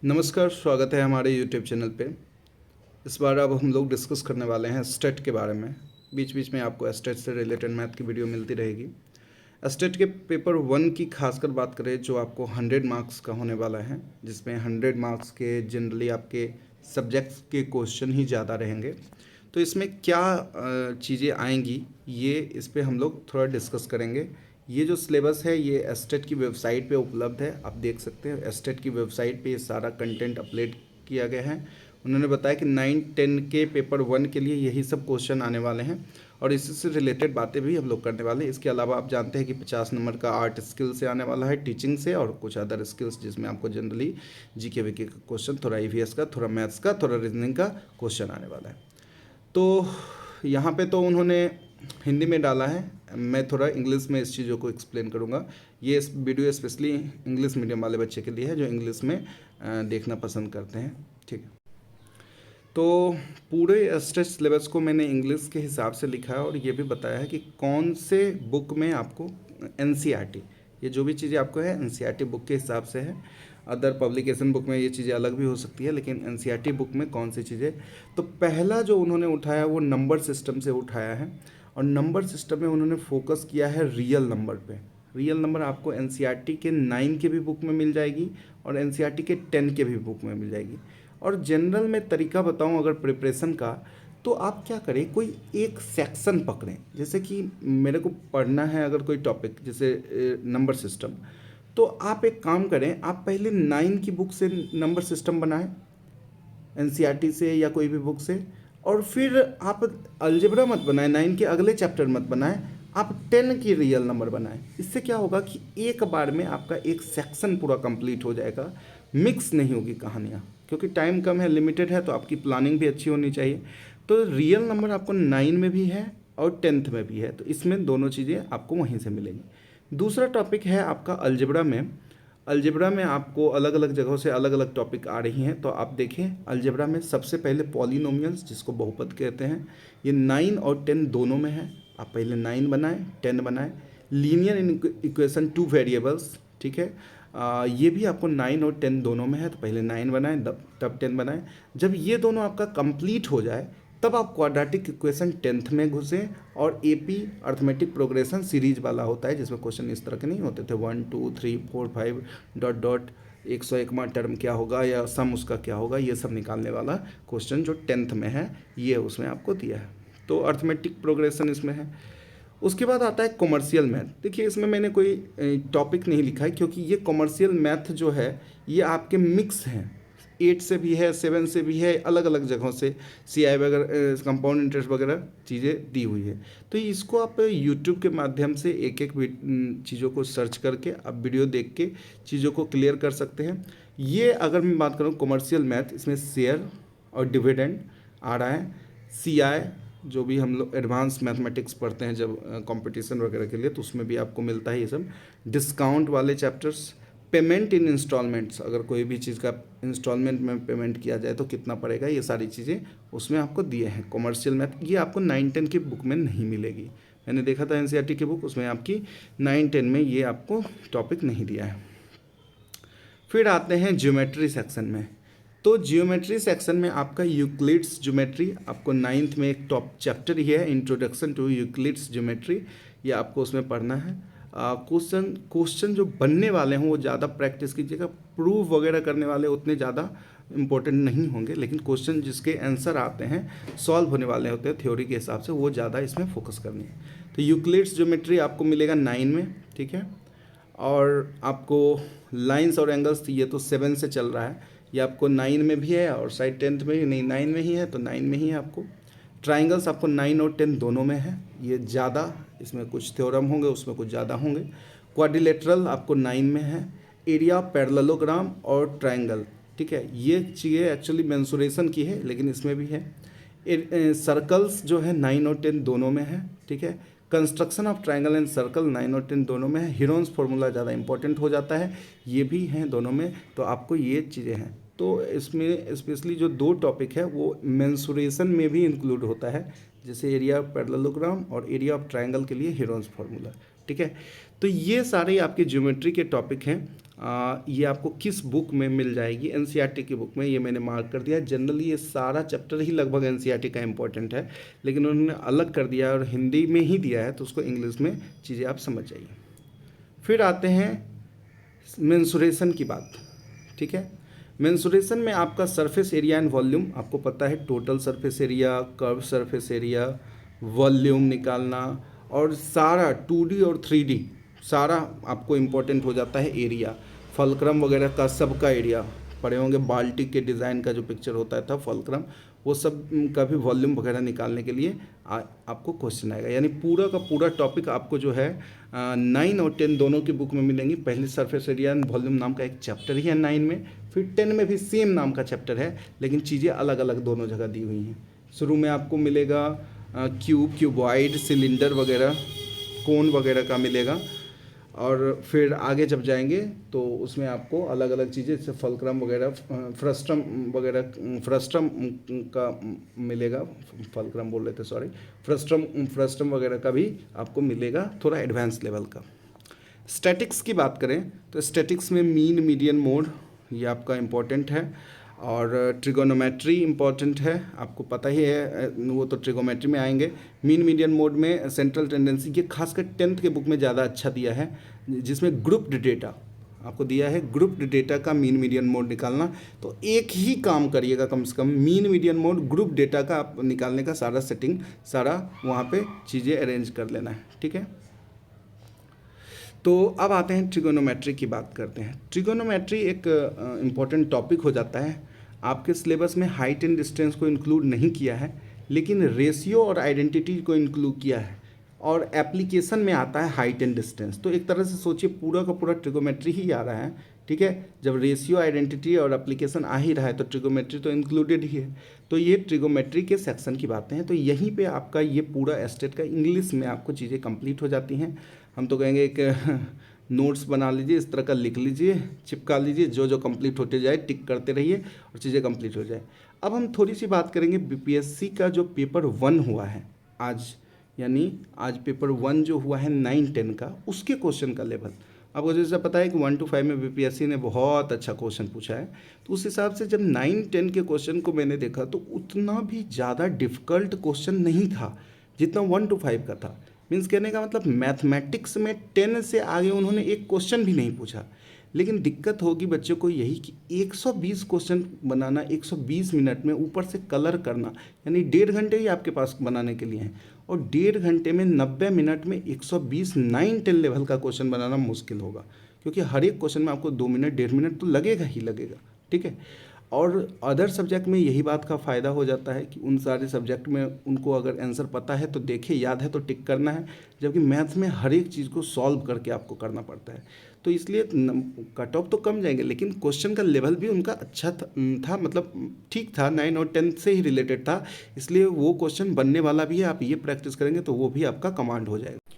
नमस्कार, स्वागत है हमारे यूट्यूब चैनल पे। इस बार अब हम लोग डिस्कस करने वाले हैं स्टेट के बारे में। बीच बीच में आपको स्टेट से रिलेटेड मैथ की वीडियो मिलती रहेगी। स्टेट के पेपर 1 की खासकर बात करें जो आपको 100 मार्क्स का होने वाला है, जिसमें 100 मार्क्स के जनरली आपके सब्जेक्ट्स के क्वेश्चन ही ज़्यादा रहेंगे। तो इसमें क्या चीज़ें आएंगी ये इस पे हम लोग थोड़ा डिस्कस करेंगे। ये जो सिलेबस है ये एस्टेट की वेबसाइट पे उपलब्ध है, आप देख सकते हैं। एस्टेट की वेबसाइट पे ये सारा कंटेंट अपलोड किया गया है। उन्होंने बताया कि 9-10 के पेपर 1 के लिए यही सब क्वेश्चन आने वाले हैं और इसी से रिलेटेड बातें भी हम लोग करने वाले हैं। इसके अलावा आप जानते हैं कि 50 नंबर का आर्ट स्किल से आने वाला है, टीचिंग से, और कुछ अदर स्किल्स जिसमें आपको जनरली जीके वीके का क्वेश्चन, थोड़ा ईवीएस का, थोड़ा मैथ्स का, थोड़ा रीजनिंग का क्वेश्चन आने वाला है। तो यहाँ पे तो उन्होंने हिंदी में डाला है, मैं थोड़ा इंग्लिश में इस चीज़ों को एक्सप्लेन करूँगा। ये इस वीडियो स्पेशली इंग्लिश मीडियम वाले बच्चे के लिए है जो इंग्लिश में देखना पसंद करते हैं, ठीक है। तो पूरे स्टेट सिलेबस को मैंने इंग्लिश के हिसाब से लिखा है और ये भी बताया है कि कौन से बुक में आपको एनसीईआरटी, ये जो भी चीज़ें आपको है एनसीईआरटी बुक के हिसाब से है। अदर पब्लिकेशन बुक में ये चीज़ें अलग भी हो सकती है, लेकिन एनसीईआरटी बुक में कौन सी चीज़ें। तो पहला जो उन्होंने उठाया वो नंबर सिस्टम से उठाया है और नंबर सिस्टम में उन्होंने फोकस किया है रियल नंबर पे। रियल नंबर आपको एनसीईआरटी के 9 के भी बुक में मिल जाएगी और एनसीईआरटी के 10 के भी बुक में मिल जाएगी। और जनरल में तरीका बताऊं अगर प्रिपरेशन का, तो आप क्या करें, कोई एक सेक्शन पकड़ें। जैसे कि मेरे को पढ़ना है अगर कोई टॉपिक जैसे नंबर सिस्टम, तो आप एक काम करें, आप पहले 9 की बुक से नंबर सिस्टम बनाएं एनसीईआरटी से या कोई भी बुक से, और फिर आप अलजेब्रा मत बनाएं, 9 के अगले चैप्टर मत बनाएं, आप 10 की रियल नंबर बनाएं। इससे क्या होगा कि एक बार में आपका एक सेक्शन पूरा कंप्लीट हो जाएगा, मिक्स नहीं होगी कहानियाँ, क्योंकि टाइम कम है, लिमिटेड है, तो आपकी प्लानिंग भी अच्छी होनी चाहिए। तो रियल नंबर आपको 9 में भी है और 10th में भी है, तो इसमें दोनों चीज़ें आपको वहीं से मिलेंगी। दूसरा टॉपिक है आपका अलजेब्रा में। अलजेब्रा में आपको अलग अलग जगहों से अलग अलग टॉपिक आ रही हैं, तो आप देखें अलजेब्रा में सबसे पहले पॉलिनोमियल्स, जिसको बहुपद कहते हैं, ये 9 और 10 दोनों में है। आप पहले 9 बनाएं, 10 बनाएं। लीनियर इक्वेशन 2 वेरिएबल्स, ठीक है, ये भी आपको 9 और 10 दोनों में है, तो पहले 9 बनाएं तब 10 बनाएं। जब ये दोनों आपका कंप्लीट हो जाए तब आप क्वाड्रेटिक इक्वेशन 10th में घुसें, और एपी अर्थमेटिक प्रोग्रेशन सीरीज वाला होता है जिसमें क्वेश्चन इस तरह के नहीं होते थे 1 2 3 4 5 डॉट डॉट 101वां टर्म क्या होगा या सम उसका क्या होगा, ये सब निकालने वाला क्वेश्चन जो 10th में है ये उसमें आपको दिया है। तो अर्थमेटिक प्रोग्रेशन इसमें है। उसके बाद आता है कॉमर्शियल मैथ। देखिए इसमें मैंने कोई टॉपिक नहीं लिखा है, क्योंकि ये कॉमर्शियल मैथ जो है ये आपके मिक्स हैं, 8 से भी है, 7 से भी है, अलग अलग जगहों से सीआई वगैरह, कंपाउंड इंटरेस्ट वगैरह चीज़ें दी हुई है। तो इसको आप यूट्यूब के माध्यम से एक एक चीज़ों को सर्च करके आप वीडियो देख के चीज़ों को क्लियर कर सकते हैं। ये अगर मैं बात करूँ कॉमर्शियल मैथ, इसमें शेयर और डिविडेंड आ रहा है, सीआई जो भी हम लोग एडवांस मैथमेटिक्स पढ़ते हैं जब कंपटीशन वगैरह के लिए, तो उसमें भी आपको मिलता है ये सब। डिस्काउंट वाले चैप्टर्स, पेमेंट इन इंस्टॉलमेंट्स, अगर कोई भी चीज़ का इंस्टॉलमेंट में पेमेंट किया जाए तो कितना पड़ेगा, ये सारी चीज़ें उसमें आपको दिए हैं। कॉमर्शियल मैथ ये आपको 9-10 की बुक में नहीं मिलेगी। मैंने देखा था एनसीईआरटी की बुक, उसमें आपकी 9-10 में ये आपको टॉपिक नहीं दिया है। फिर आते हैं ज्योमेट्री सेक्शन में। तो जियोमेट्री सेक्शन में आपका यूक्लिड्स ज्योमेट्री, आपको 9th में एक टॉप चैप्टर ही है, इंट्रोडक्शन टू यूक्लिड्स ज्योमेट्री, ये आपको उसमें पढ़ना है। क्वेश्चन जो बनने वाले हों वो ज़्यादा प्रैक्टिस कीजिएगा, प्रूव वगैरह करने वाले उतने ज़्यादा इंपॉर्टेंट नहीं होंगे, लेकिन क्वेश्चन जिसके आंसर आते हैं, सॉल्व होने वाले होते हैं थ्योरी के हिसाब से, वो ज़्यादा इसमें फोकस करनी है। तो यूक्लिड्स ज्योमेट्री आपको मिलेगा 9 में, ठीक है। और आपको लाइंस और एंगल्स, ये तो 7 से चल रहा है, ये आपको 9 में भी है और शायद 10th में ही नहीं, 9 में ही है, तो 9 में ही है आपको। ट्राइंगल्स आपको 9 और 10 दोनों में है, ये ज़्यादा, इसमें कुछ थ्योरम होंगे उसमें कुछ ज़्यादा होंगे। क्वाड्रिलेटरल आपको 9 में है। एरिया, पैरेललोग्राम और ट्राइंगल, ठीक है, ये चीज़ें एक्चुअली मेंसुरेशन की है लेकिन इसमें भी है। सर्कल्स जो है 9 और 10 दोनों में है, ठीक है। Construction of triangle and circle 9 और 10 दोनों में है। हीरोन्स फार्मूला ज़्यादा इंपॉर्टेंट हो जाता है, ये भी हैं दोनों में, तो आपको ये चीज़ें हैं। तो इसमें स्पेशली जो 2 टॉपिक है वो मेंसुरेशन में भी इंक्लूड होता है, जैसे एरिया पैरेललोग्राम और एरिया ऑफ ट्राइंगल के लिए हीरोन्स फार्मूला, ठीक है। तो ये सारे आपके ज्योमेट्री के टॉपिक हैं। ये आपको किस बुक में मिल जाएगी, एनसीईआरटी की बुक में, ये मैंने मार्क कर दिया है। जनरली ये सारा चैप्टर ही लगभग एनसीईआरटी का इम्पोर्टेंट है, लेकिन उन्होंने अलग कर दिया है और हिंदी में ही दिया है, तो उसको इंग्लिश में चीज़ें आप समझ जाइए। फिर आते हैं मेंसुरेशन की बात, ठीक है। मेंसुरेशन में आपका सरफेस एरिया एंड वॉल्यूम, आपको पता है total surface area, curve surface area, volume निकालना, और सारा 2D और 3D सारा आपको इम्पोर्टेंट हो जाता है एरिया। फलक्रम वगैरह का सबका एरिया पढ़े होंगे, बाल्टी के डिज़ाइन का जो पिक्चर होता था फलक्रम, वो सब का भी वॉल्यूम वगैरह निकालने के लिए आपको क्वेश्चन आएगा। यानी पूरा का पूरा टॉपिक आपको जो है 9 और 10 दोनों की बुक में मिलेंगी। पहले सरफेस एरिया एंड वॉल्यूम नाम का एक चैप्टर ही है 9 में, फिर 10 में भी सेम नाम का चैप्टर है, लेकिन चीज़ें अलग अलग दोनों जगह दी हुई हैं। शुरू में आपको मिलेगा क्यूब, क्यूबॉइड, सिलेंडर वगैरह, कोन वगैरह का मिलेगा, और फिर आगे जब जाएंगे तो उसमें आपको अलग अलग चीज़ें जैसे फलक्रम वगैरह, फ्रस्ट्रम वगैरह, फ्रस्ट्रम का मिलेगा, फलक्रम बोल रहे थे सॉरी, फ्रस्ट्रम वगैरह का भी आपको मिलेगा, थोड़ा एडवांस लेवल का। स्टैटिक्स की बात करें तो स्टैटिक्स में मीन, मीडियन, मोड ये आपका इम्पोर्टेंट है, और ट्रिगोनोमेट्री इम्पॉर्टेंट है, आपको पता ही है, वो तो ट्रिगोमेट्री में आएंगे। मीन, मीडियन, मोड में सेंट्रल टेंडेंसी, ये खासकर 10th के बुक में ज़्यादा अच्छा दिया है, जिसमें ग्रुप्ड डेटा आपको दिया है, ग्रुप्ड डेटा का मीन, मीडियन, मोड निकालना। तो एक ही काम करिएगा कम से कम, mean, median, mode, group data का आप निकालने का सारा सेटिंग, सारा वहाँ पे चीज़ें अरेंज कर लेना है, ठीक है। तो अब आते हैं ट्रिगोनोमेट्री की बात करते हैं। ट्रिगोनोमेट्री एक इम्पॉर्टेंट टॉपिक हो जाता है। आपके सिलेबस में हाइट एंड डिस्टेंस को इंक्लूड नहीं किया है, लेकिन रेशियो और आइडेंटिटी को इंक्लूड किया है, और एप्लीकेशन में आता है हाइट एंड डिस्टेंस। तो एक तरह से सोचिए पूरा का पूरा ट्रिगोमेट्री ही आ रहा है, ठीक है। जब रेशियो, आइडेंटिटी और एप्लीकेशन आ ही रहा है तो ट्रिगोमेट्री तो इंक्लूडेड ही है। तो ये ट्रिगोमेट्री के सेक्शन की बातें हैं। तो यहीं पे आपका ये पूरा एस्टेट का इंग्लिश में आपको चीज़ें कंप्लीट हो जाती हैं। हम तो कहेंगे एक नोट्स बना लीजिए, इस तरह का लिख लीजिए, चिपका लीजिए, जो जो कंप्लीट होते जाए टिक करते रहिए और चीज़ें कंप्लीट हो जाए। अब हम थोड़ी सी बात करेंगे बीपीएससी का जो पेपर 1 हुआ है आज, यानी आज पेपर 1 जो हुआ है 9-10 का, उसके क्वेश्चन का लेवल आपको जैसे पता है कि 1 to 5 में बीपीएससी ने बहुत अच्छा क्वेश्चन पूछा है। तो उस हिसाब से जब 9-10 के क्वेश्चन को मैंने देखा तो उतना भी ज़्यादा डिफ़िकल्ट क्वेश्चन नहीं था जितना 1 to 5 का था। मीन्स कहने का मतलब मैथमेटिक्स में 10 से आगे उन्होंने एक क्वेश्चन भी नहीं पूछा। लेकिन दिक्कत होगी बच्चों को यही कि 120 क्वेश्चन बनाना 120 मिनट में, ऊपर से कलर करना, यानी 1.5 घंटे ही आपके पास बनाने के लिए हैं, और 1.5 घंटे में 90 मिनट में 120 9-10 लेवल का क्वेश्चन बनाना मुश्किल होगा, क्योंकि हर एक क्वेश्चन में आपको 2 मिनट 1.5 मिनट तो लगेगा ही लगेगा, ठीक है। और अदर सब्जेक्ट में यही बात का फ़ायदा हो जाता है कि उन सारे सब्जेक्ट में उनको अगर आंसर पता है तो देखे, याद है तो टिक करना है, जबकि मैथ्स में हर एक चीज़ को सॉल्व करके आपको करना पड़ता है। तो इसलिए कट ऑफ तो कम जाएंगे, लेकिन क्वेश्चन का लेवल भी उनका अच्छा था, मतलब ठीक था, 9 और 10 से ही रिलेटेड था, इसलिए वो क्वेश्चन बनने वाला भी है। आप ये प्रैक्टिस करेंगे तो वो भी आपका कमांड हो जाएगा।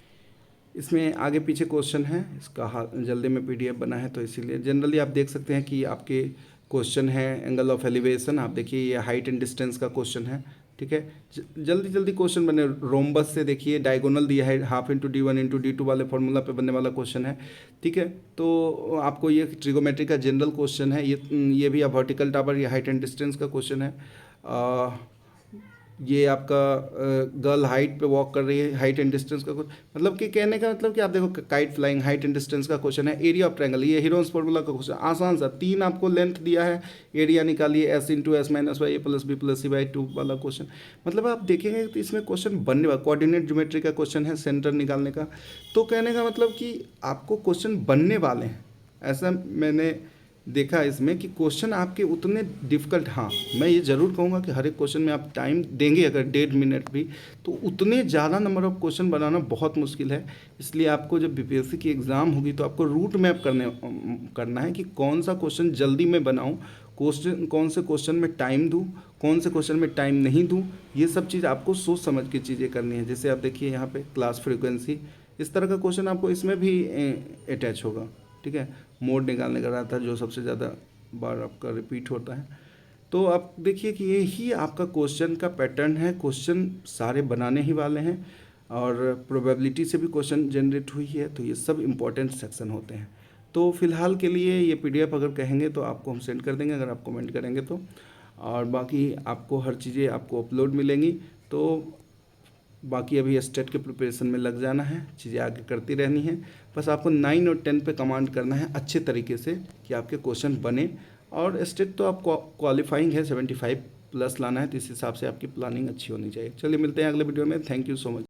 इसमें आगे पीछे क्वेश्चन है, इसका जल्दी में पीडीएफ बना है, तो इसीलिए जनरली आप देख सकते हैं कि आपके क्वेश्चन है एंगल ऑफ एलिवेशन, आप देखिए ये हाइट एंड डिस्टेंस का क्वेश्चन है, ठीक है। जल्दी जल्दी क्वेश्चन बने, रोम्बस से देखिए डायगोनल दिया है, half into D1 into D2 वाले फॉर्मूला पे बनने वाला क्वेश्चन है, ठीक है। तो आपको ये ट्रिगोमेट्री का जनरल क्वेश्चन है, ये भी आप वर्टिकल टावर, ये हाइट एंड डिस्टेंस का क्वेश्चन है। ये आपका गर्ल हाइट पे वॉक कर रही है, हाइट एंड डिस्टेंस का मतलब कि कहने का मतलब कि आप देखो kite flying, height and distance का क्वेश्चन है। एरिया ऑफ ट्रायंगल, ये हीरोन्स फॉर्मूला का क्वेश्चन, आसान सा, 3 आपको लेंथ दिया है, एरिया निकालिए, S into s minus y a plus b plus c by 2 वाला क्वेश्चन। मतलब आप देखेंगे तो इसमें क्वेश्चन बनने वाला, कोऑर्डिनेट ज्योमेट्री का क्वेश्चन है, सेंटर निकालने का। तो कहने का मतलब कि आपको क्वेश्चन बनने वाले हैं, ऐसा मैंने देखा इसमें कि क्वेश्चन आपके उतने डिफ़िकल्ट, हाँ मैं ये ज़रूर कहूँगा कि हर एक क्वेश्चन में आप टाइम देंगे अगर 1.5 मिनट भी, तो उतने ज़्यादा नंबर ऑफ क्वेश्चन बनाना बहुत मुश्किल है। इसलिए आपको जब बीपीएससी की एग्ज़ाम होगी तो आपको रूट मैप करना है कि कौन सा क्वेश्चन जल्दी में बनाऊँ, क्वेश्चन कौन से क्वेश्चन में टाइम दूँ, कौन से क्वेश्चन में टाइम नहीं दूँ, ये सब चीज़ आपको सोच समझ के चीज़ें करनी है। जैसे आप देखिए यहाँ पे क्लास फ्रीक्वेंसी, इस तरह का क्वेश्चन आपको इसमें भी अटैच होगा, ठीक है। मोड निकालने का रहा था जो सबसे ज़्यादा बार आपका रिपीट होता है। तो आप देखिए कि यही आपका क्वेश्चन का पैटर्न है, क्वेश्चन सारे बनाने ही वाले हैं, और प्रोबेबिलिटी से भी क्वेश्चन जनरेट हुई है, तो ये सब इम्पोर्टेंट सेक्शन होते हैं। तो फ़िलहाल के लिए ये PDF अगर कहेंगे तो आपको हम सेंड कर देंगे, अगर आप कमेंट करेंगे तो। और बाकी आपको हर चीज़ें आपको अपलोड मिलेंगी। तो बाकी अभी स्टेट के प्रिपरेशन में लग जाना है, चीज़ें आगे करती रहनी है। बस आपको 9 और 10 पे कमांड करना है अच्छे तरीके से कि आपके क्वेश्चन बने। और स्टेट तो आप क्वालिफाइंग है, 75 प्लस लाना है, तो इस हिसाब से आपकी प्लानिंग अच्छी होनी चाहिए। चलिए मिलते हैं अगले वीडियो में। Thank you so much.